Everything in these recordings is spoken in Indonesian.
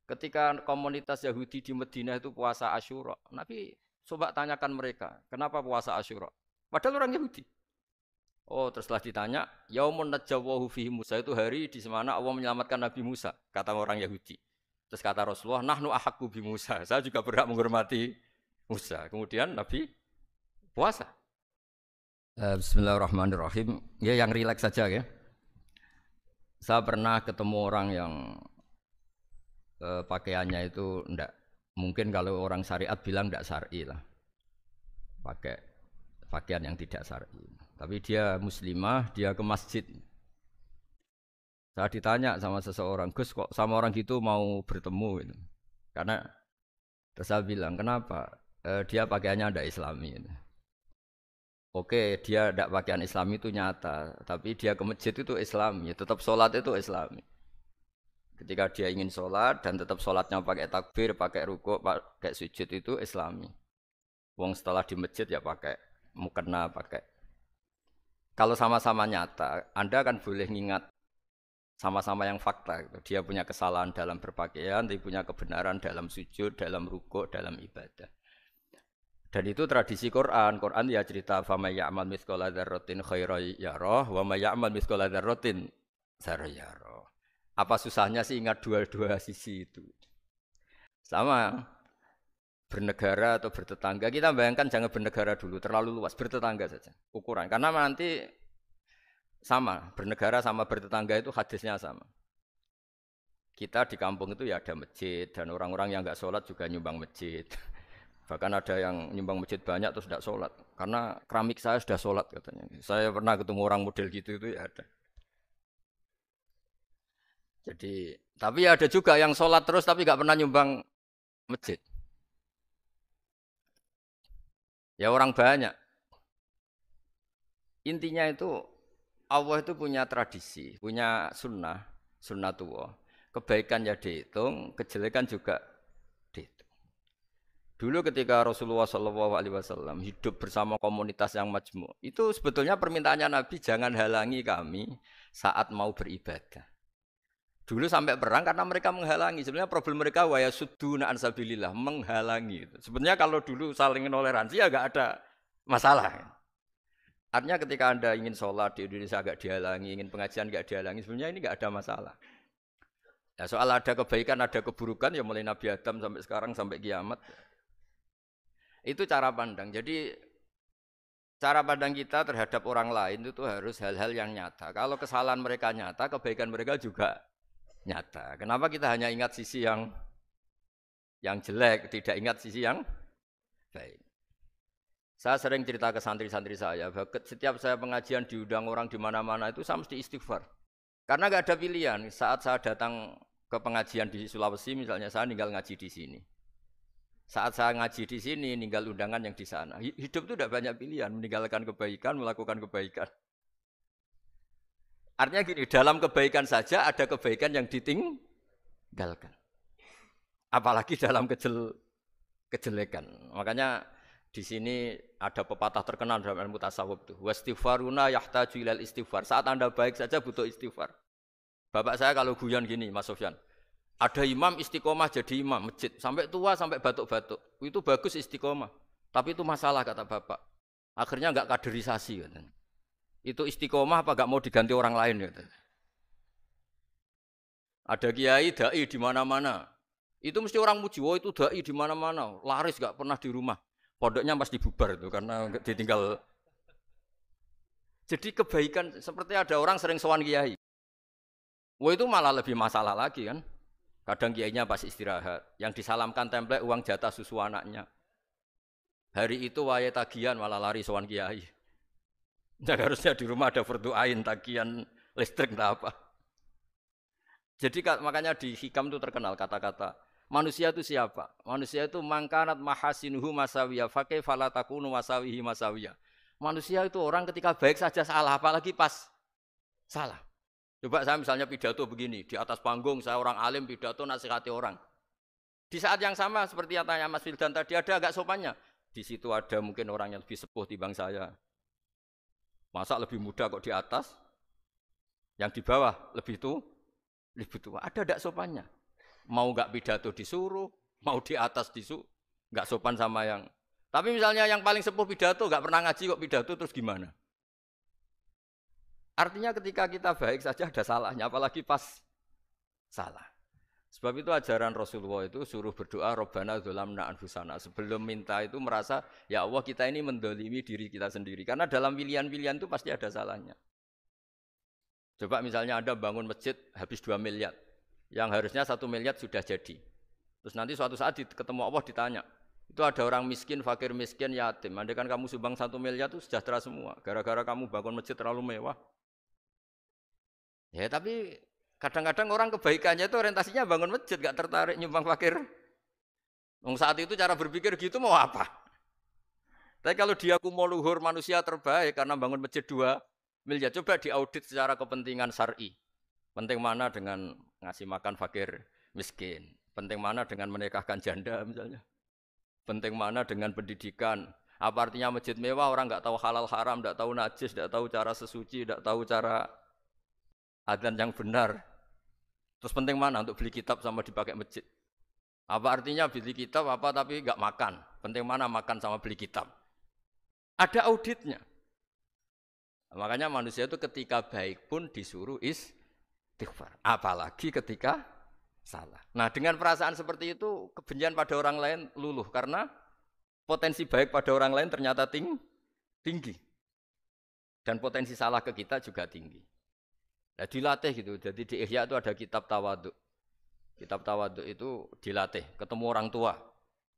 Ketika komunitas Yahudi di Madinah itu puasa Asyura, Nabi coba tanyakan mereka, kenapa puasa Asyura? Padahal orang Yahudi. Oh, terus setelah ditanya, Yaumun najjawahu fihi Musa itu hari di mana Allah menyelamatkan Nabi Musa, kata orang Yahudi. Terus kata Rasulullah, nahnu ahaqqu bi Musa. Saya juga berhak menghormati Musa. Kemudian Nabi puasa. Bismillahirrahmanirrahim. Ya yang rileks saja ya. Saya pernah ketemu orang yang pakaiannya itu ndak mungkin kalau orang syariat bilang ndak syar'i lah. Pakai pakaian yang tidak syar'i. Tapi dia muslimah, dia ke masjid. Saya ditanya sama seseorang, Gus kok sama orang gitu mau bertemu gitu. Karena terus saya bilang, kenapa? Dia pakaiannya ndak islami gitu. Oke, dia tidak pakaian islami itu nyata, tapi dia ke masjid itu islami, tetap sholat itu islami. Ketika dia ingin sholat dan tetap sholatnya pakai takbir, pakai rukuk, pakai sujud itu islami. Wong setelah di masjid ya pakai mukena, pakai. Kalau sama-sama nyata, Anda kan boleh ngingat sama-sama yang fakta. Gitu. Dia punya kesalahan dalam berpakaian, dia punya kebenaran dalam sujud, dalam rukuk, dalam ibadah. Dan itu tradisi Quran. Quran ya cerita famay ya'mal mithqala dzarratin khairan yarah wa may ya'mal mithqala dzarratin syarran yarah. Apa susahnya sih ingat dua-dua sisi itu? Sama bernegara atau bertetangga. Kita bayangkan jangan bernegara dulu, terlalu luas, bertetangga saja. Ukuran. Karena nanti sama, bernegara sama bertetangga itu hadisnya sama. Kita di kampung itu ya ada masjid dan orang-orang yang enggak sholat juga nyumbang masjid. Bahkan ada yang nyumbang masjid banyak terus tidak sholat. Karena keramik saya sudah sholat katanya. Saya pernah ketemu orang model gitu itu ya ada. Jadi, tapi ada juga yang sholat terus tapi nggak pernah nyumbang masjid. Ya orang banyak. Intinya itu Allah itu punya tradisi, punya sunnah, sunnatullah. Kebaikan ya dihitung, kejelekan juga dihitung. Dulu ketika Rasulullah SAW hidup bersama komunitas yang majmu', itu sebetulnya permintaannya Nabi jangan halangi kami saat mau beribadah. Dulu sampai perang karena mereka menghalangi. Sebenarnya problem mereka wa yasudduna an sabilillah, menghalangi. Sebenarnya kalau dulu saling toleransi ya enggak ada masalah. Artinya ketika Anda ingin sholat di Indonesia agak dihalangi, ingin pengajian enggak dihalangi, sebenarnya ini enggak ada masalah. Ya soal ada kebaikan, ada keburukan ya mulai Nabi Adam sampai sekarang sampai kiamat. Itu cara pandang. Jadi cara pandang kita terhadap orang lain itu harus hal-hal yang nyata. Kalau kesalahan mereka nyata, kebaikan mereka juga nyata. Kenapa kita hanya ingat sisi yang jelek, tidak ingat sisi yang baik. Saya sering cerita ke santri-santri saya, setiap saya pengajian diundang orang di mana-mana itu saya mesti istighfar. Karena nggak ada pilihan. Saat saya datang ke pengajian di Sulawesi, misalnya saya tinggal ngaji di sini. Saat saya ngaji di sini, ninggal undangan yang di sana. Hidup itu tidak banyak pilihan, meninggalkan kebaikan, melakukan kebaikan. Artinya gini, dalam kebaikan saja ada kebaikan yang ditinggalkan. Apalagi dalam kejelekan. Makanya di sini ada pepatah terkenal dalam ilmu tasawuf tuh. Wastighfaruna yahtaju ilal istighfar. Saat Anda baik saja butuh istighfar. Bapak saya kalau guyon gini, Mas Sofyan. Ada imam istiqomah jadi imam masjid sampai tua sampai batuk-batuk. Itu bagus istiqomah. Tapi itu masalah kata Bapak. Akhirnya enggak kaderisasi katanya. Itu istiqomah apa enggak mau diganti orang lain gitu. Ada kiai dai di mana-mana. Itu mesti orang muji, "Oh itu dai di mana-mana, laris enggak pernah di rumah." Pondoknya pasti bubar itu karena ditinggal. Jadi kebaikan seperti ada orang sering sowan kiai. Wah itu malah lebih masalah lagi kan. Kadang kiainya pas istirahat, yang disalamkan template uang jatah susu anaknya. Hari itu waya tagihan malah lari sowan kiai. Dan harusnya di rumah ada fardu'ain tagihan listrik entah apa. Jadi makanya di hikam itu terkenal kata-kata manusia itu siapa? Manusia itu mangkanat mahasinuhu masawiya fakih falatakunu masawihi masawiya. Manusia itu orang ketika baik saja salah, apalagi pas salah. Coba saya misalnya pidato begini, di atas panggung saya orang alim pidato nasihati orang. Di saat yang sama seperti yang tanya Mas Wildan tadi ada agak sopannya. Di situ ada mungkin orang yang lebih sepuh timbang saya. Masa lebih muda kok di atas? Yang di bawah lebih tua. Ada enggak sopannya? Mau nggak pidato disuruh, mau di atas disuruh, nggak sopan sama yang. Tapi misalnya yang paling sepuh pidato nggak pernah ngaji kok pidato terus gimana? Artinya ketika kita baik saja ada salahnya, apalagi pas salah. Sebab itu ajaran Rasulullah itu suruh berdoa Rabbana dzolamna anfusana. Sebelum minta itu merasa ya Allah kita ini mendolimi diri kita sendiri. Karena dalam pilihan-pilihan itu pasti ada salahnya. Coba misalnya Anda bangun masjid habis 2 miliar. Yang harusnya 1 miliar sudah jadi. Terus nanti suatu saat ketemu Allah ditanya. Itu ada orang miskin, fakir miskin, yatim. Andai kan kamu sumbang 1 miliar itu sejahtera semua. Gara-gara kamu bangun masjid terlalu mewah. Ya tapi kadang-kadang orang kebaikannya itu orientasinya bangun masjid, gak tertarik nyumbang fakir. Saat itu cara berpikir gitu mau apa? Tapi kalau dia kumuluhur manusia terbaik karena bangun masjid 2 miliar, coba diaudit secara kepentingan syar'i. Penting mana dengan ngasih makan fakir miskin? Penting mana dengan menikahkan janda misalnya? Penting mana dengan pendidikan? Apa artinya masjid mewah orang nggak tahu halal haram, nggak tahu najis, nggak tahu cara sesuci, nggak tahu cara adzan yang benar. Terus penting mana untuk beli kitab sama dipakai masjid? Apa artinya beli kitab apa tapi nggak makan? Penting mana makan sama beli kitab? Ada auditnya. Makanya manusia itu ketika baik pun disuruh istighfar. Apalagi ketika salah. Nah dengan perasaan seperti itu kebencian pada orang lain luluh karena potensi baik pada orang lain ternyata tinggi. Dan potensi salah ke kita juga tinggi. Nah, dilatih gitu. Jadi di Ihya itu ada kitab tawaduk. Kitab tawaduk itu dilatih. Ketemu orang tua.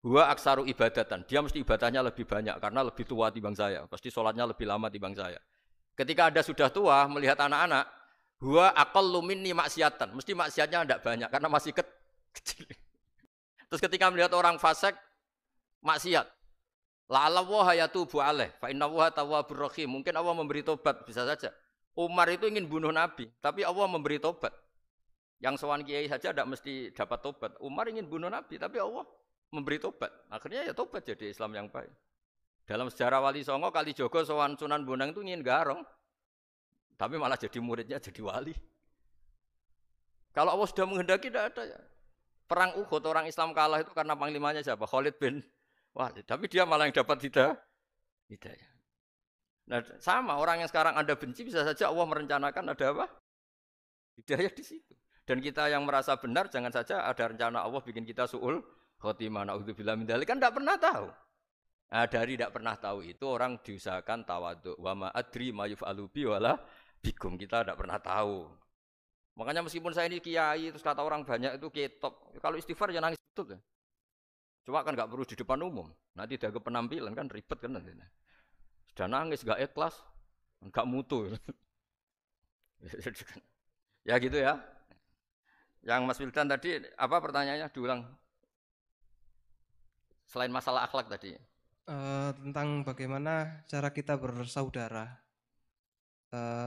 Huwa aksaru ibadatan. Dia mesti ibadahnya lebih banyak karena lebih tua timbang saya. Pasti sholatnya lebih lama timbang saya. Ketika Anda sudah tua melihat anak-anak, huwa aqallu minni maksiatan. Mesti maksiatnya tidak banyak karena masih kecil. Terus ketika melihat orang fasik maksiat, la'alla wa yatubu alaih fa inna wa tawwabur rahim. Mungkin Allah memberi tobat, bisa saja. Umar itu ingin bunuh Nabi, tapi Allah memberi tobat. Yang sowan kiai saja tidak mesti dapat tobat. Umar ingin bunuh Nabi, tapi Allah memberi tobat. Akhirnya ya tobat jadi Islam yang baik. Dalam sejarah Wali Songo, Kalijogo sowan Sunan Bonang itu ingin garong, tapi malah jadi muridnya jadi wali. Kalau Allah sudah menghendaki tidak ada ya. Perang Uhud orang Islam kalah itu karena panglimanya siapa? Khalid bin Walid. Tapi dia malah yang dapat hidayah. Nah, sama orang yang sekarang Anda benci bisa saja Allah merencanakan ada apa? Hidayah di situ. Dan kita yang merasa benar jangan saja ada rencana Allah bikin kita su'ul khotimah. Na'udzubillah min dzalik kan tidak pernah tahu. Nah, dari tidak pernah tahu itu orang diusahakan tawadhu. Wa ma adri ma yuf'alu bi wala bikum. Kita tidak pernah tahu. Makanya meskipun saya ini kiai terus kata orang banyak itu ketop. Kalau istighfar ya nangis betul ya. Cuma kan enggak perlu di depan umum. Nanti ada penampilan kan ribet kan nanti. Sudah nangis enggak ikhlas, enggak mutu. Ya gitu ya. Yang Mas Wildan tadi apa pertanyaannya diulang? Selain masalah akhlak tadi. Tentang bagaimana cara kita bersaudara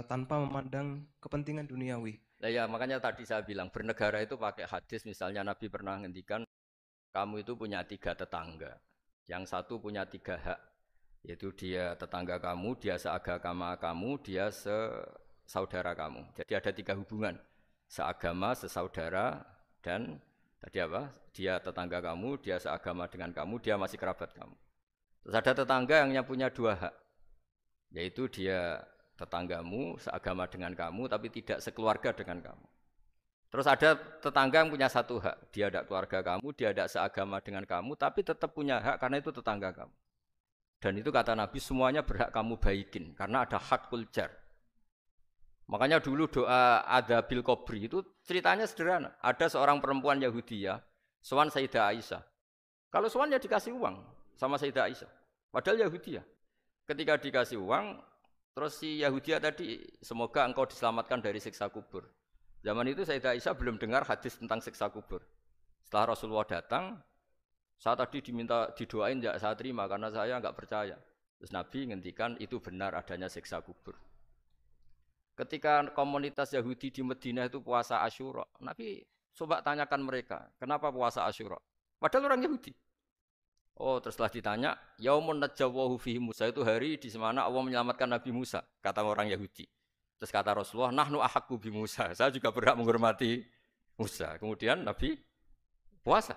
tanpa memandang kepentingan duniawi. Nah ya makanya tadi saya bilang bernegara itu pakai hadis misalnya Nabi pernah ngendikan kamu itu punya 3 tetangga. Yang satu punya 3 hak. Yaitu dia tetangga kamu, dia seagama kamu, dia sesaudara kamu. Jadi ada 3 hubungan. Seagama, sesaudara, dan tadi apa? Dia tetangga kamu, dia seagama dengan kamu, dia masih kerabat kamu. Terus ada tetangga yang punya 2 hak. Yaitu dia tetanggamu, seagama dengan kamu, tapi tidak sekeluarga dengan kamu. Terus ada tetangga yang punya 1 hak. Dia tidak keluarga kamu, dia tidak seagama dengan kamu, tapi tetap punya hak karena itu tetangga kamu. Dan itu kata Nabi semuanya berhak kamu baikin karena ada hakul jar. Makanya dulu doa ada bil kubri itu ceritanya sederhana. Ada seorang perempuan Yahudi ya, sowan Sayyidah Aisyah. Kalau sowan ya dikasih uang sama Sayyidah Aisyah. Padahal Yahudi ya. Ketika dikasih uang, terus si Yahudi tadi semoga engkau diselamatkan dari siksa kubur. Zaman itu Sayyidah Aisyah belum dengar hadis tentang siksa kubur. Setelah Rasulullah datang, saya tadi diminta didoain ya saya terima karena saya enggak percaya. Terus Nabi ngendikan itu benar adanya siksa kubur. Ketika komunitas Yahudi di Madinah itu puasa Asyura, Nabi coba tanyakan mereka, kenapa puasa Asyura? Padahal orang Yahudi. Oh, terus setelah ditanya, yaumun najjawahu fihi Musa itu hari di mana Allah menyelamatkan Nabi Musa, kata orang Yahudi. Terus kata Rasulullah, nahnu ahaqqu bi Musa. Saya juga berhak menghormati Musa. Kemudian Nabi Puasa.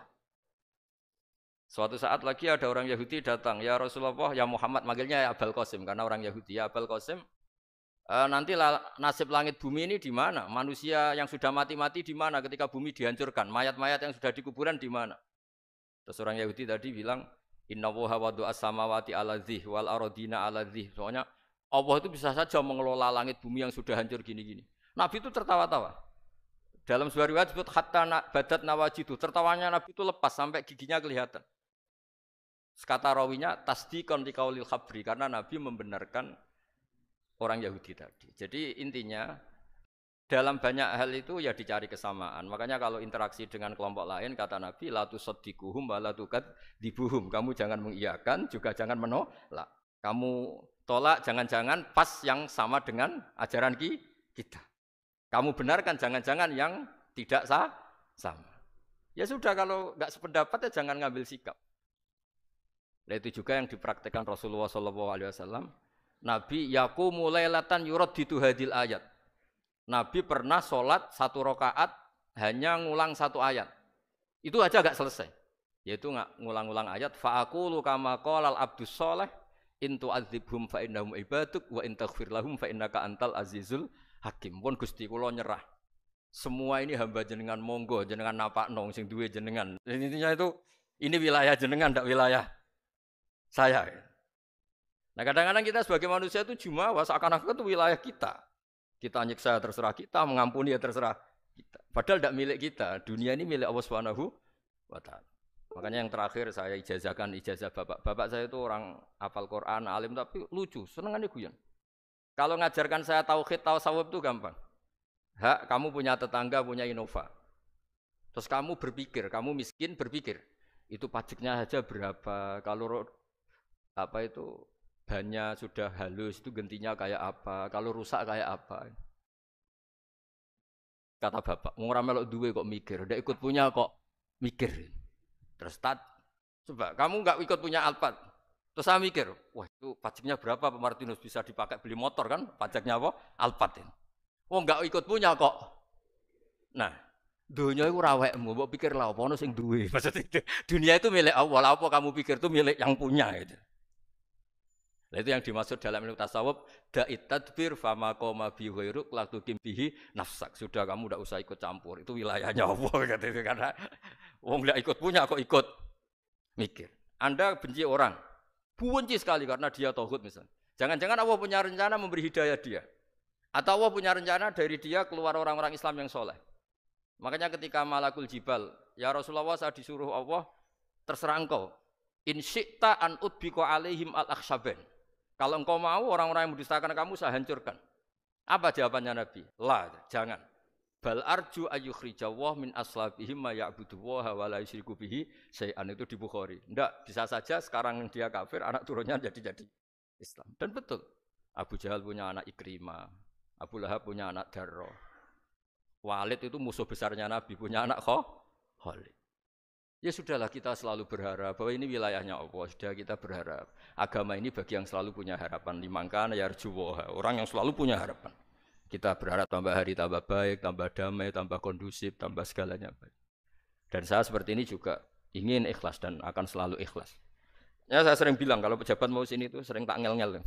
Suatu saat lagi ada orang Yahudi datang, ya Rasulullah, ya Muhammad, manggilnya ya Abul Qasim karena orang Yahudi, ya Abul Qasim, nanti nasib langit bumi ini di mana? Manusia yang sudah mati-mati di mana ketika bumi dihancurkan? Mayat-mayat yang sudah di kuburan di mana? Terus orang Yahudi tadi bilang, Inna woha wadu as-samawati ala dzih wal arodina ala dzih. Soalnya Allah itu bisa saja mengelola langit bumi yang sudah hancur gini-gini. Nabi itu tertawa-tawa. Dalam sebuah riwayat disebut hatta badat nawajidu. Tertawanya Nabi itu lepas sampai giginya kelihatan. Kata rawinya tasdikon liqaulil khabri karena Nabi membenarkan orang Yahudi tadi. Jadi intinya dalam banyak hal itu ya dicari kesamaan. Makanya kalau interaksi dengan kelompok lain kata Nabi la tusaddiquhum wa la tukadzibuhum. Kamu jangan mengiyakan juga jangan menolak. Kamu tolak jangan-jangan pas yang sama dengan ajaran kita. Kamu benarkan jangan-jangan yang tidak sama. Ya sudah kalau enggak sependapat ya jangan ngambil sikap. Nah, itu juga yang dipraktikkan Rasulullah SAW. Nabi yaqumu lailatan yuraddidu hadil ayat. Nabi pernah sholat 1 rakaat hanya ngulang 1 ayat. Itu aja agak selesai. Yaitu ngulang-ngulang ayat. Fa'aqulu kama qalal abdus sholeh in tu'adzibhum fa innahum ibaduk wa in taghfir lahum fa innaka antal azizul hakim. Pun Gusti kula nyerah. Semua ini hamba jenengan monggo jenengan napakno sing duwe jenengan. Intinya itu ini wilayah jenengan ndak wilayah saya. Nah kadang-kadang kita sebagai manusia itu jumawa seakan-akan itu wilayah kita. Kita nyiksa terserah kita, mengampuni ya terserah kita. Padahal tidak milik kita. Dunia ini milik Allah Subhanahu wa taala. Makanya yang terakhir saya ijazahkan ijazah bapak. Bapak saya itu orang hafal Quran, alim tapi lucu, senengannya guyon. Kalau ngajarkan saya tauhid, tasawuf itu gampang. Hak kamu punya tetangga, punya Innova. Terus kamu berpikir, kamu miskin berpikir. Itu pajaknya saja berapa? Kalau apa itu bannya sudah halus itu gantinya kayak apa, kalau rusak kayak apa. Kata bapak, mau melok duwe kok mikir, ndak ikut punya kok mikir. Terus coba kamu nggak ikut punya Alphard, terus saya mikir, wah itu pajaknya berapa Pak Martinus bisa dipakai beli motor kan, pajaknya apa? Alphard ini. Oh nggak ikut punya kok. Nah, dunia itu rawekmu, mbok pikir lah apa ono sing duwe. Maksudnya dunia itu milik Allah, apa kamu pikir itu milik yang punya gitu. Nah, itu yang dimaksud dalam ilmu tasawuf da'it tadbir fama qoma bi ghairuk la tuqim bihi nafsak. Sudah kamu enggak usah ikut campur. Itu wilayahnya Allah kata itu karena wong enggak ikut punya kok ikut mikir. Anda benci orang, benci sekali karena dia tauhid misalnya. Jangan-jangan Allah punya rencana memberi hidayah dia. Atau Allah punya rencana dari dia keluar orang-orang Islam yang soleh. Makanya ketika Malakul Jibal, ya Rasulullah saya disuruh Allah terserah engkau. In syi'ta an udbiqa alaihim al-akhshaban. Kalau engkau mau orang-orang yang mendustakan kamu saya hancurkan. Apa jawabannya Nabi? La, jangan. Bal arju ayyukhrijawah min aslabihim ma ya'budu wa la yusyriku bihi syai'an. Itu di Bukhari. Enggak, bisa saja sekarang dia kafir, anak turunnya jadi Islam. Dan betul. Abu Jahal punya anak Ikrimah, Abu Lahab punya anak Darro. Walid itu musuh besarnya Nabi, punya anak Khalid. Ya sudahlah kita selalu berharap bahwa ini wilayahnya Allah. Sudah kita berharap. Agama ini bagi yang selalu punya harapan. Limangkan yarjuwoha. Orang yang selalu punya harapan. Kita berharap tambah hari tambah baik, tambah damai, tambah kondusif, tambah segalanya baik. Dan saya seperti ini juga ingin ikhlas dan akan selalu ikhlas. Ya saya sering bilang kalau pejabat mau sini itu sering tak ngel-ngel.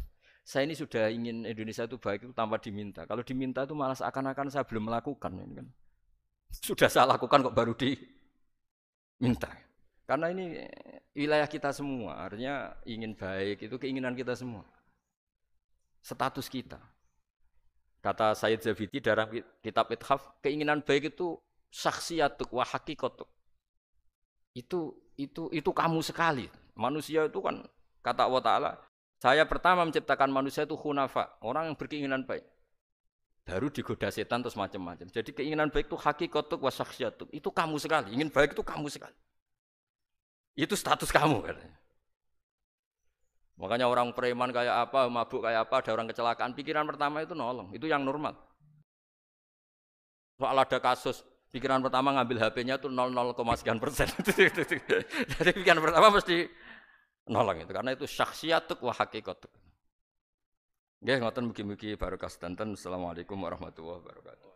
Saya ini sudah ingin Indonesia itu baik itu tanpa diminta. Kalau diminta itu malah seakan-akan saya belum melakukan. Ini kan. Sudah saya lakukan kok baru minta. Karena ini wilayah kita semua, artinya ingin baik itu keinginan kita semua. Status kita. Kata Sayyid Zabidi dalam kitab Ithaf, keinginan baik itu syakhsiyatuk wa hakikatuk. Itu kamu sekali. Manusia itu kan kata Allah Ta'ala, saya pertama menciptakan manusia itu hunafa, orang yang berkeinginan baik. Baru digoda setan terus macam-macam. Jadi keinginan baik itu hakikatuk wa syakhsiyatuk. Itu kamu sekali. Ingin baik itu kamu sekali. Itu status kamu katanya. Makanya orang preman kayak apa, mabuk kayak apa, ada orang kecelakaan, pikiran pertama itu nolong. Itu yang normal. Soal ada kasus, pikiran pertama ngambil HP-nya itu 0,sekian%. Jadi pikiran pertama mesti nolong itu. Karena itu syakhsiyatuk wa hakikatuk. Nggih, ngoten mugi-mugi barokah sedanten. Assalamualaikum warahmatullahi wabarakatuh.